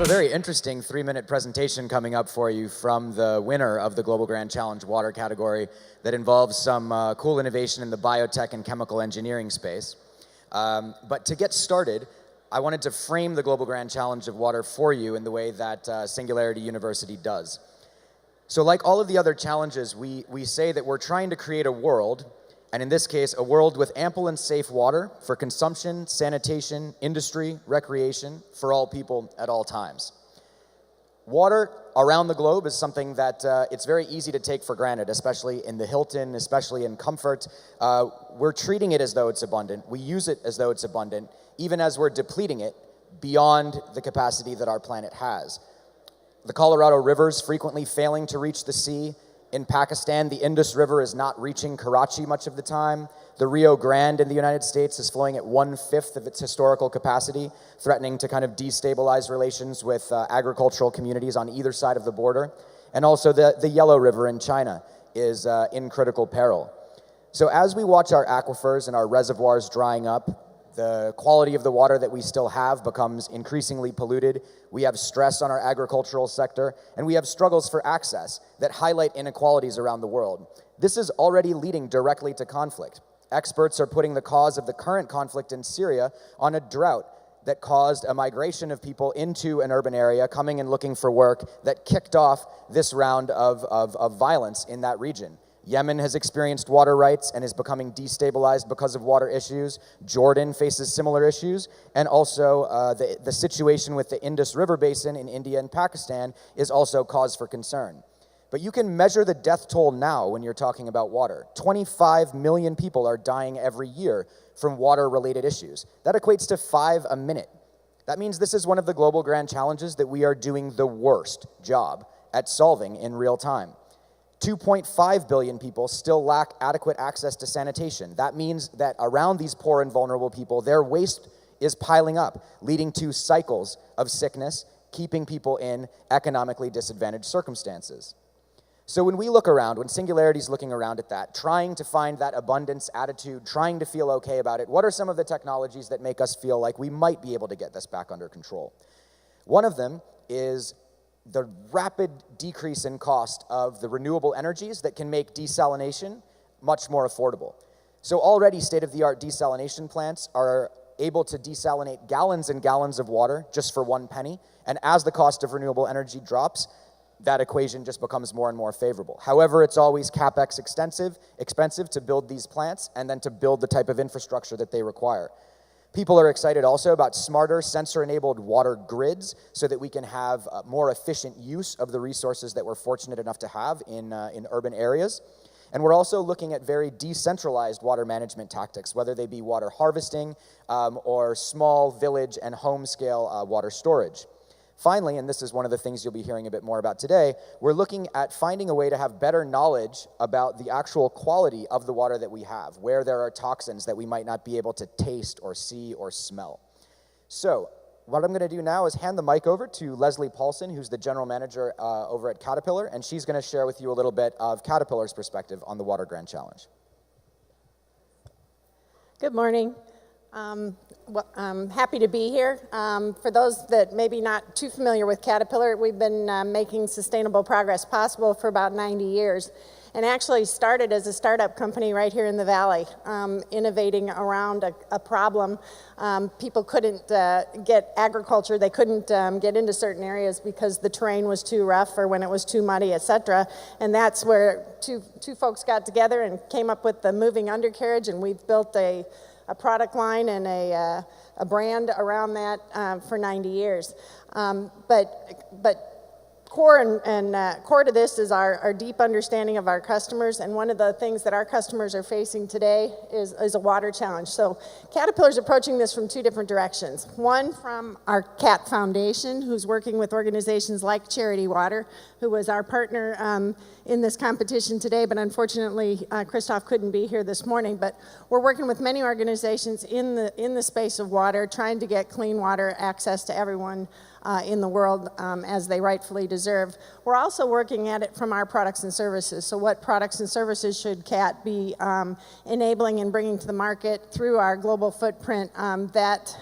a very interesting 3-minute presentation coming up for you from the winner of the Global Grand Challenge Water category that involves some cool innovation in the biotech and chemical engineering space. But to get started, I wanted to frame the Global Grand Challenge of Water for you in the way that Singularity University does. So like all of the other challenges, we say that we're trying to create a world, and in this case, a world with ample and safe water for consumption, sanitation, industry, recreation, for all people at all times. Water around the globe is something that it's very easy to take for granted, especially in the Hilton, especially in comfort. We're treating it as though it's abundant. We use it as though it's abundant, even as we're depleting it beyond the capacity that our planet has. The Colorado River's frequently failing to reach the sea. In Pakistan, the Indus River is not reaching Karachi much of the time. The Rio Grande in the United States is flowing at 1/5 of its historical capacity, threatening to kind of destabilize relations with agricultural communities on either side of the border. And also the Yellow River in China is in critical peril. So as we watch our aquifers and our reservoirs drying up, the quality of the water that we still have becomes increasingly polluted. We have stress on our agricultural sector, and we have struggles for access that highlight inequalities around the world. This is already leading directly to conflict. Experts are putting the cause of the current conflict in Syria on a drought that caused a migration of people into an urban area, coming and looking for work, that kicked off this round of violence in that region. Yemen has experienced water rights and is becoming destabilized because of water issues. Jordan faces similar issues. And also the situation with the Indus River Basin in India and Pakistan is also cause for concern. But you can measure the death toll now when you're talking about water. 25 million people are dying every year from water-related issues. That equates to 5 a minute. That means this is one of the global grand challenges that we are doing the worst job at solving in real time. 2.5 billion people still lack adequate access to sanitation. That means that around these poor and vulnerable people, their waste is piling up, leading to cycles of sickness, keeping people in economically disadvantaged circumstances. So when we look around, when Singularity's looking around at that, trying to find that abundance attitude, trying to feel okay about it, what are some of the technologies that make us feel like we might be able to get this back under control? One of them is the rapid decrease in cost of the renewable energies that can make desalination much more affordable. So already state-of-the-art desalination plants are able to desalinate gallons and gallons of water just for 1 penny, and as the cost of renewable energy drops, that equation just becomes more and more favorable. However, it's always CapEx expensive to build these plants and then to build the type of infrastructure that they require. People are excited also about smarter, sensor-enabled water grids so that we can have more efficient use of the resources that we're fortunate enough to have in urban areas. And we're also looking at very decentralized water management tactics, whether they be water harvesting or small village and home-scale water storage. Finally, and this is one of the things you'll be hearing a bit more about today, we're looking at finding a way to have better knowledge about the actual quality of the water that we have, where there are toxins that we might not be able to taste or see or smell. So what I'm going to do now is hand the mic over to Leslie Paulson, who's the general manager over at Caterpillar, and she's going to share with you a little bit of Caterpillar's perspective on the Water Grand Challenge. Good morning. I'm happy to be here. For those that maybe not too familiar with Caterpillar, we've been making sustainable progress possible for about 90 years, and actually started as a startup company right here in the Valley, innovating around a problem. People couldn't get agriculture, they couldn't get into certain areas because the terrain was too rough or when it was too muddy, etc. And that's where two folks got together and came up with the moving undercarriage, and we've built a product line and a brand around that for 90 years. But core to this is our deep understanding of our customers, and one of the things that our customers are facing today is a water challenge. So Caterpillar's approaching this from 2 different directions. One, from our CAT Foundation, who's working with organizations like Charity Water, who was our partner in this competition today, but unfortunately Christoph couldn't be here this morning. But we're working with many organizations in the space of water, trying to get clean water access to everyone in the world as they rightfully deserve. We're also working at it from our products and services. So what products and services should CAT be enabling and bringing to the market through our global footprint that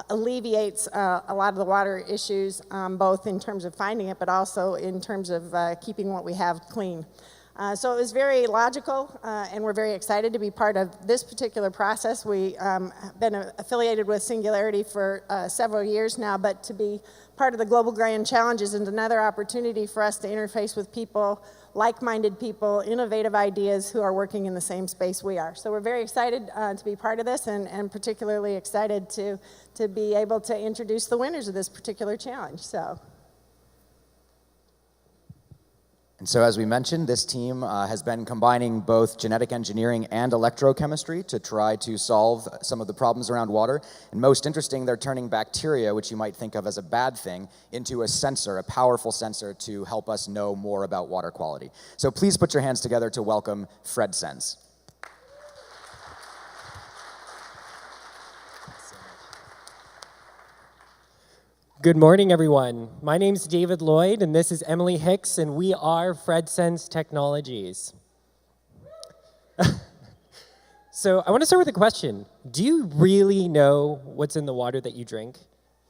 alleviates a lot of the water issues, both in terms of finding it, but also in terms of keeping what we have clean. So it was very logical, and we're very excited to be part of this particular process. We have been affiliated with Singularity for several years now, but to be part of the Global Grand Challenge is another opportunity for us to interface with people, like-minded people, innovative ideas who are working in the same space we are. So we're very excited to be part of this, and particularly excited to be able to introduce the winners of this particular challenge. And so as we mentioned, this team has been combining both genetic engineering and electrochemistry to try to solve some of the problems around water. And most interesting, they're turning bacteria, which you might think of as a bad thing, into a sensor, a powerful sensor to help us know more about water quality. So please put your hands together to welcome FredSense. Good morning, everyone. My name is David Lloyd, and this is Emily Hicks, and we are FredSense Technologies. So I want to start with a question. Do you really know what's in the water that you drink?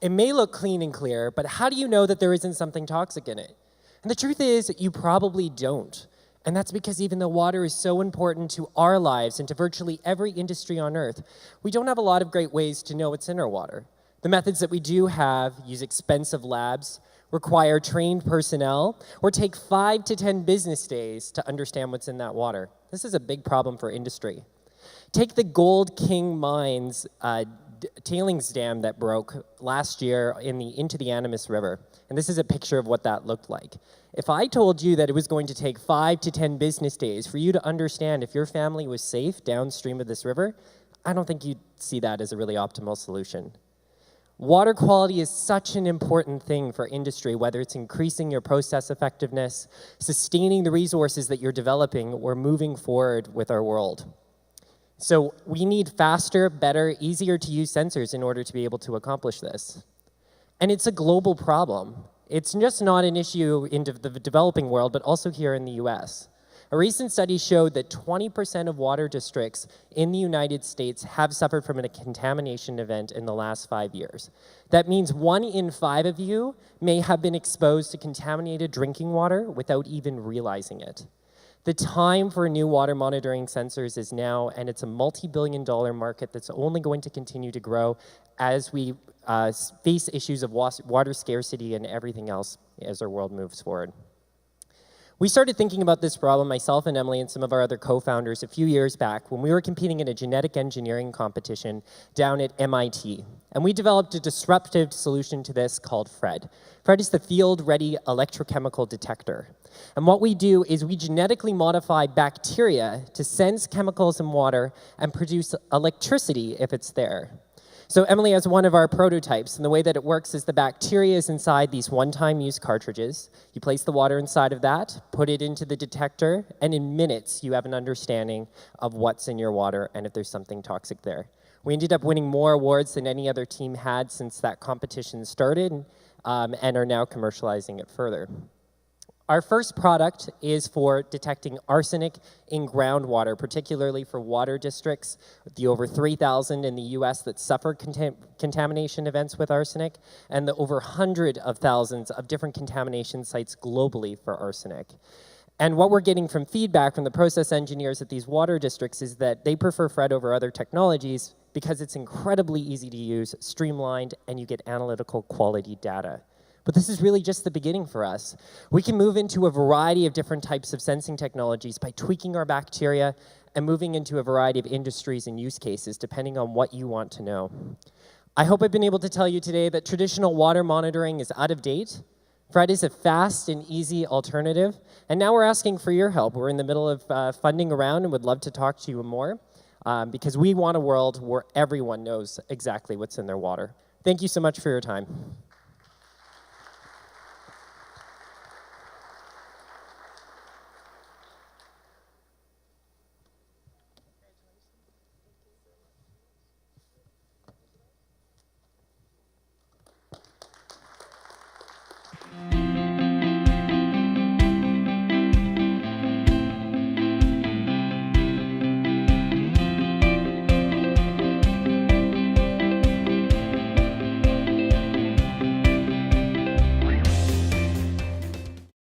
It may look clean and clear, but how do you know that there isn't something toxic in it? And the truth is that you probably don't. And that's because even though water is so important to our lives and to virtually every industry on Earth, we don't have a lot of great ways to know what's in our water. The methods that we do have use expensive labs, require trained personnel, or take 5 to 10 business days to understand what's in that water. This is a big problem for industry. Take the Gold King Mines tailings dam that broke last year into the Animas River. And this is a picture of what that looked like. If I told you that it was going to take 5 to 10 business days for you to understand if your family was safe downstream of this river, I don't think you'd see that as a really optimal solution. Water quality is such an important thing for industry, whether it's increasing your process effectiveness, sustaining the resources that you're developing, or moving forward with our world. So we need faster, better, easier to use sensors in order to be able to accomplish this. And it's a global problem. It's just not an issue in the developing world, but also here in the US. A recent study showed that 20% of water districts in the United States have suffered from a contamination event in the last 5 years. That means 1 in 5 of you may have been exposed to contaminated drinking water without even realizing it. The time for new water monitoring sensors is now, and it's a multi-billion-dollar market that's only going to continue to grow as we face issues of water scarcity and everything else as our world moves forward. We started thinking about this problem, myself and Emily and some of our other co-founders, a few years back when we were competing in a genetic engineering competition down at MIT. And we developed a disruptive solution to this called FRED. FRED is the field-ready electrochemical detector. And what we do is we genetically modify bacteria to sense chemicals in water and produce electricity if it's there. So Emily has one of our prototypes, and the way that it works is the bacteria is inside these one-time use cartridges. You place the water inside of that, put it into the detector, and in minutes you have an understanding of what's in your water and if there's something toxic there. We ended up winning more awards than any other team had since that competition started, and are now commercializing it further. Our first product is for detecting arsenic in groundwater, particularly for water districts, the over 3,000 in the US that suffer contamination events with arsenic, and the over 100 of thousands of different contamination sites globally for arsenic. And what we're getting from feedback from the process engineers at these water districts is that they prefer FRED over other technologies because it's incredibly easy to use, streamlined, and you get analytical quality data. But this is really just the beginning for us. We can move into a variety of different types of sensing technologies by tweaking our bacteria and moving into a variety of industries and use cases, depending on what you want to know. I hope I've been able to tell you today that traditional water monitoring is out of date. FRED is a fast and easy alternative, and now we're asking for your help. We're in the middle of funding a round and would love to talk to you more, because we want a world where everyone knows exactly what's in their water. Thank you so much for your time.